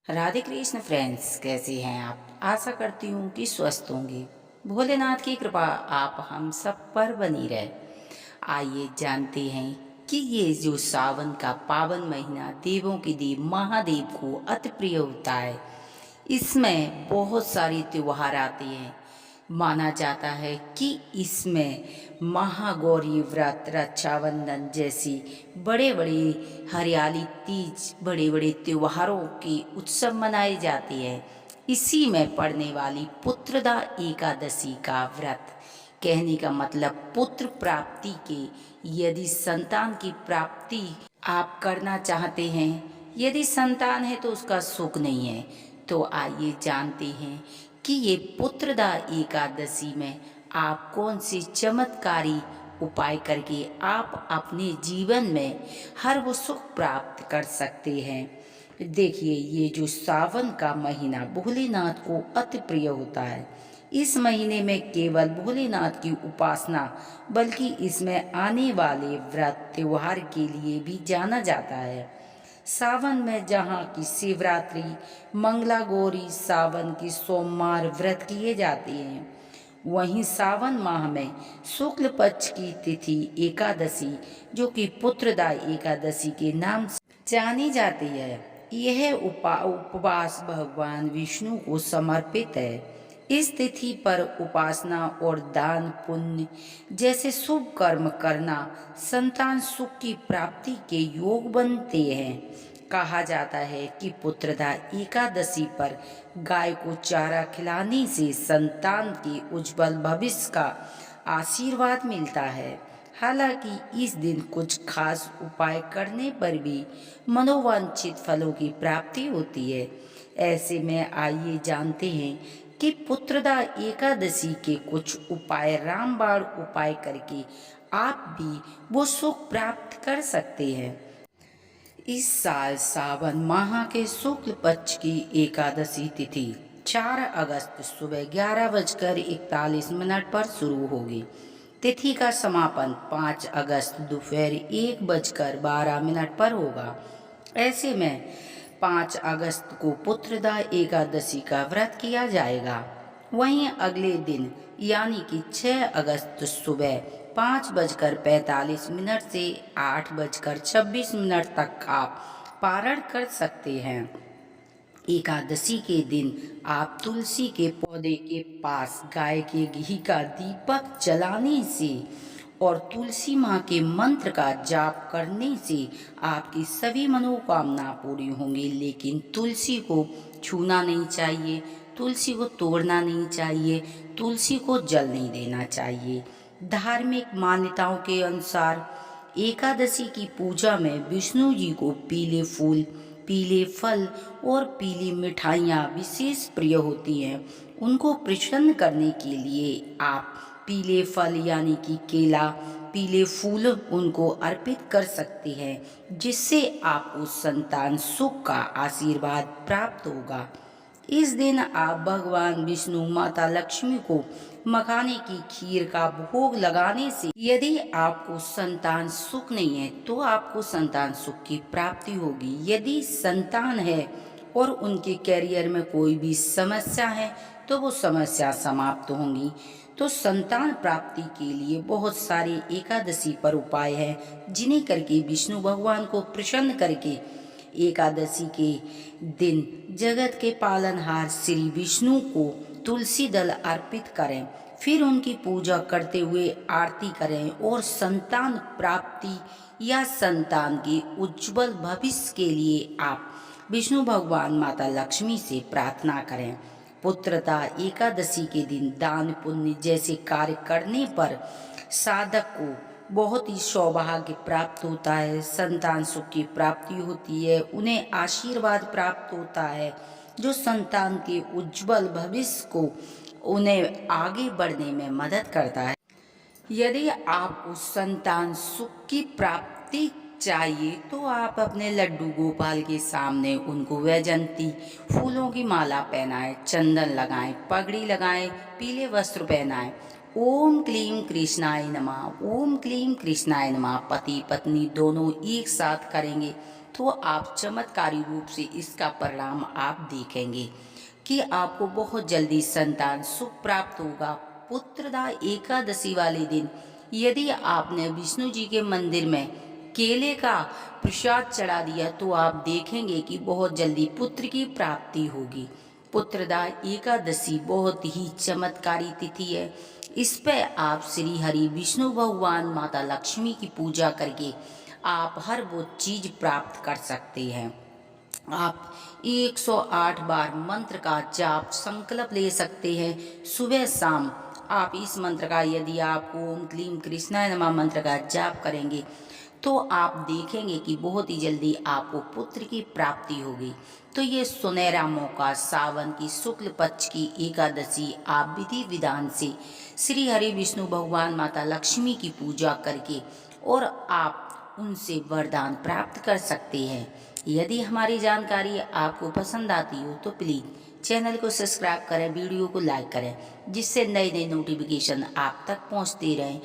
Radhe Krishna friends, कैसे हैं आप? आशा करती हूँ कि स्वस्थ होंगे। भोलेनाथ की कृपा आप हम सब पर बनी रहे। आइए जानते हैं कि ये जो सावन का पावन महीना देवों के देव महादेव को अति प्रिय होता है। इसमें बहुत सारे त्योहार आते हैं। माना जाता है कि इसमें महागौरी व्रत, रक्षाबंधन जैसी बड़े बड़े हरियाली तीज, बड़े बड़े त्योहारों के उत्सव मनाए जाते हैं। इसी में पड़ने वाली पुत्रदा एकादशी का व्रत, कहने का मतलब पुत्र प्राप्ति के, यदि संतान की प्राप्ति आप करना चाहते हैं, यदि संतान है तो उसका सुख नहीं है, तो आइए जानते हैं कि ये पुत्रदा एकादशी में आप कौन से चमत्कारी उपाय करके आप अपने जीवन में हर वो सुख प्राप्त कर सकते हैं। देखिए, ये जो सावन का महीना भोलेनाथ को अति प्रिय होता है। इस महीने में केवल भोलेनाथ की उपासना बल्कि इसमें आने वाले व्रत त्योहार के लिए भी जाना जाता है। सावन में जहाँ की शिवरात्रि, मंगला गौरी, सावन की सोमवार व्रत किए जाते हैं, वहीं सावन माह में शुक्ल पक्ष की तिथि एकादशी, जो कि पुत्रदा एकादशी के नाम से जानी जाती है, यह उपवास भगवान विष्णु को समर्पित है। इस तिथि पर उपासना और दान पुण्य जैसे शुभ कर्म करना संतान सुख की प्राप्ति के योग बनते हैं। कहा जाता है कि पुत्रदा एकादशी पर गाय को चारा खिलाने से संतान के उज्जवल भविष्य का आशीर्वाद मिलता है। हालांकि इस दिन कुछ खास उपाय करने पर भी मनोवांछित फलों की प्राप्ति होती है। ऐसे में आइए जानते हैं कि पुत्रदा एकादशी के कुछ उपाय, रामबाण उपाय करके आप भी वो सुख प्राप्त कर सकते हैं। इस साल सावन माह के शुक्ल पक्ष की एकादशी तिथि 4 अगस्त सुबह 11:41 पर शुरू होगी। तिथि का समापन 5 अगस्त दोपहर 1:12 पर होगा। ऐसे में 5 अगस्त को पुत्रदा एकादशी का व्रत किया जाएगा। वहीं अगले दिन यानी कि 6 अगस्त सुबह 5:45 से 8:26 तक आप पारण कर सकते हैं। एकादशी के दिन आप तुलसी के पौधे के पास गाय के घी का दीपक जलाने से और तुलसी माँ के मंत्र का जाप करने से आपकी सभी मनोकामना पूरी होंगी। लेकिन तुलसी को छूना नहीं चाहिए, तुलसी को तोड़ना नहीं चाहिए, तुलसी को जल नहीं देना चाहिए। धार्मिक मान्यताओं के अनुसार एकादशी की पूजा में विष्णु जी को पीले फूल, पीले फल और पीली मिठाइयाँ विशेष प्रिय होती हैं। उनको प्रसन्न करने के लिए आप पीले फल यानी कि केला, पीले फूल उनको अर्पित कर सकते हैं, जिससे आपको संतान सुख का आशीर्वाद प्राप्त होगा। इस दिन आप भगवान विष्णु, माता लक्ष्मी को मखाने की खीर का भोग लगाने से यदि आपको संतान सुख नहीं है तो आपको संतान सुख की प्राप्ति होगी। यदि संतान है और उनके कैरियर में कोई भी समस्या है तो वो समस्या समाप्त होंगी। तो संतान प्राप्ति के लिए बहुत सारे एकादशी पर उपाय हैं, जिन्हें करके विष्णु भगवान को प्रसन्न करके एकादशी के दिन जगत के पालनहार श्री विष्णु को तुलसी दल अर्पित करें। फिर उनकी पूजा करते हुए आरती करें और संतान प्राप्ति या संतान के उज्जवल भविष्य के लिए आप विष्णु भगवान, माता लक्ष्मी से प्रार्थना करें। पुत्रदा एकादशी के दिन दान पुण्य जैसे कार्य करने पर साधक को बहुत ही सौभाग्य प्राप्त होता है, संतान सुख की प्राप्ति होती है, उन्हें आशीर्वाद प्राप्त होता है, जो संतान के उज्जवल भविष्य को उन्हें आगे बढ़ने में मदद करता है। यदि आपको संतान सुख की प्राप्ति चाहिए तो आप अपने लड्डू गोपाल के सामने उनको वैजंती फूलों की माला पहनाएं, चंदन लगाएं, पगड़ी लगाएं, पीले वस्त्र पहनाएं। ओम क्लीम कृष्णाय नमः, ओम क्लीम कृष्णाय नमः पति पत्नी दोनों एक साथ करेंगे तो आप चमत्कारी रूप से इसका परिणाम आप देखेंगे कि आपको बहुत जल्दी संतान सुख प्राप्त होगा। पुत्रदा एकादशी वाले दिन यदि आपने विष्णु जी के मंदिर में केले का प्रसाद चढ़ा दिया तो आप देखेंगे कि बहुत जल्दी पुत्र की प्राप्ति होगी। पुत्रदा एकादशी बहुत ही चमत्कारी तिथि है। इस पे आप श्री हरि विष्णु भगवान माता लक्ष्मी की पूजा करके आप हर वो चीज प्राप्त कर सकते हैं। आप 108 बार मंत्र का जाप संकल्प ले सकते हैं सुबह शाम। आप इस मंत्र का यदि आप ओम क्लीम कृष्णाय नमः मंत्र का जाप करेंगे तो आप देखेंगे कि बहुत ही जल्दी आपको पुत्र की प्राप्ति होगी। तो ये सुनहरा मौका, सावन की शुक्ल पक्ष की एकादशी आप विधि विधान से श्री हरि विष्णु भगवान माता लक्ष्मी की पूजा करके और आप उनसे वरदान प्राप्त कर सकते हैं। यदि हमारी जानकारी आपको पसंद आती हो तो प्लीज़ चैनल को सब्सक्राइब करें, वीडियो को लाइक करें, जिससे नए नए नोटिफिकेशन आप तक पहुंचते रहें।